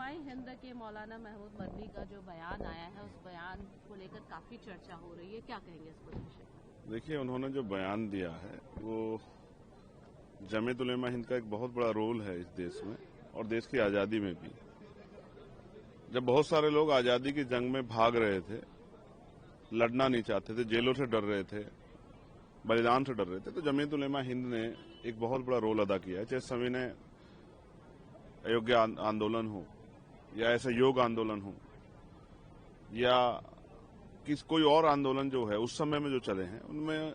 उलमाए हिंद के मौलाना महमूद मदनी का जो बयान आया है, उस बयान को लेकर काफी चर्चा हो रही है, क्या कहेंगे इस पर? देखिए, उन्होंने जो बयान दिया है वो जमीयत उलमा हिंद का एक बहुत बड़ा रोल है इस देश में और देश की आजादी में भी। जब बहुत सारे लोग आजादी की जंग में भाग रहे थे, लड़ना नहीं चाहते थे, जेलों से डर रहे थे, बलिदान से डर रहे थे, तो जमीयत उलमा हिंद ने एक बहुत बड़ा रोल अदा किया है। चाहे सविनय अयोग्य आंदोलन हो या ऐसा योग आंदोलन हो या कोई और आंदोलन जो है उस समय में जो चले हैं, उनमें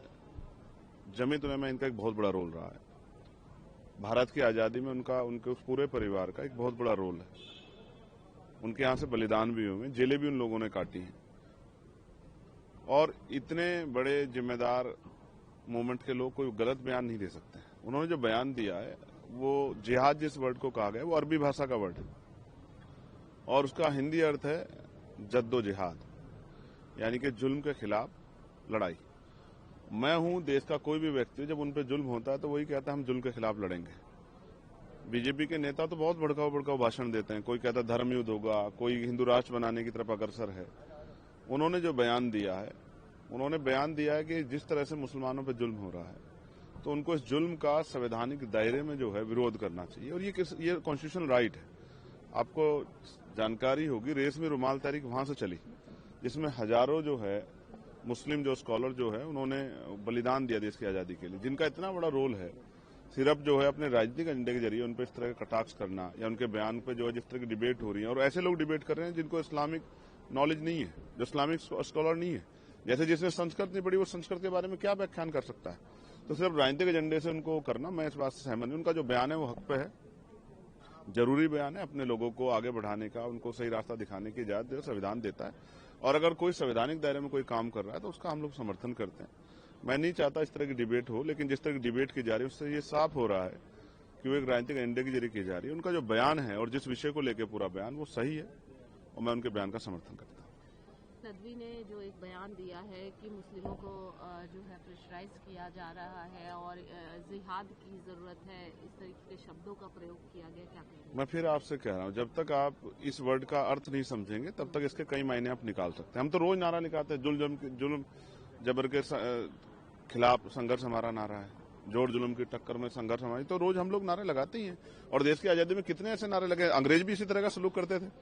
जमीयत उलमा हिंद का एक बहुत बड़ा रोल रहा है। भारत की आजादी में उनके उस पूरे परिवार का एक बहुत बड़ा रोल है। उनके यहां से बलिदान भी हुए, जेलें भी उन लोगों ने काटी हैं। और इतने बड़े जिम्मेदार मूवमेंट के लोग कोई गलत बयान नहीं दे सकते। उन्होंने जो बयान दिया है वो जिहाद जिस वर्ड को कहा गया वो अरबी भाषा का वर्ड है और उसका हिंदी अर्थ है जद्दोजिहाद, यानी कि जुल्म के खिलाफ लड़ाई। मैं हूं देश का कोई भी व्यक्ति, जब उन पे जुल्म होता है तो वही कहता है हम जुल्म के खिलाफ लड़ेंगे। बीजेपी के नेता तो बहुत भड़काऊ भाषण देते हैं, कोई कहता है धर्म युद्ध होगा, कोई हिंदू राष्ट्र बनाने की तरफ अग्रसर है। उन्होंने जो बयान दिया है, उन्होंने बयान दिया है कि जिस तरह से मुसलमानों पर जुल्म हो रहा है तो उनको इस जुल्म का संवैधानिक दायरे में जो है विरोध करना चाहिए और ये कॉन्स्टिट्यूशनल राइट है। आपको जानकारी होगी, रेस में रुमाल तहरीक वहां से चली जिसमें हजारों जो है मुस्लिम जो स्कॉलर जो है उन्होंने बलिदान दिया देश की आजादी के लिए, जिनका इतना बड़ा रोल है। सिर्फ जो है अपने राजनीतिक एजेंडे के जरिए उन पर इस तरह का कटाक्ष करना या उनके बयान पे जो है जिस तरह की डिबेट हो रही है, और ऐसे लोग डिबेट कर रहे हैं जिनको इस्लामिक नॉलेज नहीं है, जो इस्लामिक स्कॉलर नहीं है। जैसे जिसने संस्कृत नहीं पढ़ी वो संस्कृत के बारे में क्या व्याख्यान कर सकता है? तो सिर्फ राजनीतिक एजेंडे से उनको करना, मैं इस बात से सहमत हूं। उनका जो बयान है वो हक पे है, जरूरी बयान है, अपने लोगों को आगे बढ़ाने का, उनको सही रास्ता दिखाने की इजाजत संविधान देता है। और अगर कोई संवैधानिक दायरे में कोई काम कर रहा है तो उसका हम लोग समर्थन करते हैं। मैं नहीं चाहता इस तरह की डिबेट हो, लेकिन जिस तरह की डिबेट की जा रही है उससे ये साफ हो रहा है कि वो एक राजनीतिक एजेंडे के जरिए की जा रही है। उनका जो बयान है और जिस विषय को लेकर पूरा बयान, वो सही है और मैं उनके बयान का समर्थन करता हूँ। नदवी ने जो एक बयान दिया है कि मुस्लिमों को जो है प्रेशराइज किया जा रहा है और जिहाद की जरूरत है, इस तरीके के शब्दों का प्रयोग किया गया, क्या कहेंगे? मैं फिर आपसे कह रहा हूं, जब तक आप इस वर्ड का अर्थ नहीं समझेंगे तब तक इसके कई मायने आप निकाल सकते हैं। हम तो रोज नारा निकालते हैं, जुल्म जबर के खिलाफ संघर्ष हमारा नारा है, जोर जुल्म की टक्कर में संघर्ष हमारी, तो रोज हम लोग नारे लगाते ही हैं। और देश की आजादी में कितने ऐसे नारे लगे, अंग्रेज भी इसी तरह का सलूक करते थे।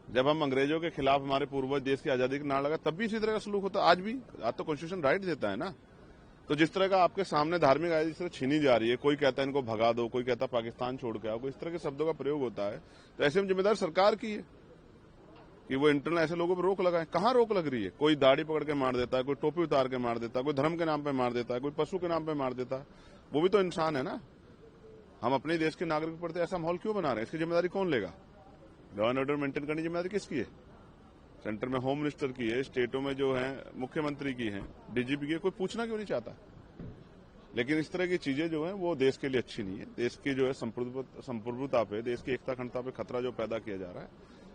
जब हम अंग्रेजों के खिलाफ हमारे पूर्वज देश की आजादी का नारा लगा तब भी इसी तरह का सलूक होता। आज भी, आज तो कॉन्स्टिट्यूशन राइट देता है ना। तो जिस तरह का आपके सामने धार्मिक आजादी जिस तरह छीनी जा रही है, कोई कहता है इनको भगा दो, कोई कहता है पाकिस्तान छोड़ के आओ, कोई इस तरह के शब्दों का प्रयोग होता है, तो ऐसे में जिम्मेदार सरकार की है कि वो इंटरनल ऐसे लोगों पर रोक लगाए। कहाँ रोक लग रही है? कोई दाढ़ी पकड़ के मार देता है, कोई टोपी उतार के मार देता है, कोई धर्म के नाम पे मार देता है, कोई पशु के नाम पे मार देता है। वो भी तो इंसान है ना। हम अपने देश के नागरिक पर ऐसा माहौल क्यों बना रहे हैं? इसकी जिम्मेदारी कौन लेगा? लॉ एंड ऑर्डर मेंटेन करने की जिम्मेदारी किसकी है? सेंटर में होम मिनिस्टर की है, स्टेटों में जो है मुख्यमंत्री की है, डीजीपी की है। कोई पूछना क्यों नहीं चाहता? लेकिन इस तरह की चीजें जो है वो देश के लिए अच्छी नहीं है। देश की जो है संप्रभुता पे, देश की एकता अखंडता पे खतरा जो पैदा किया जा रहा है,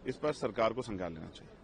इस पर सरकार को संज्ञान लेना चाहिए।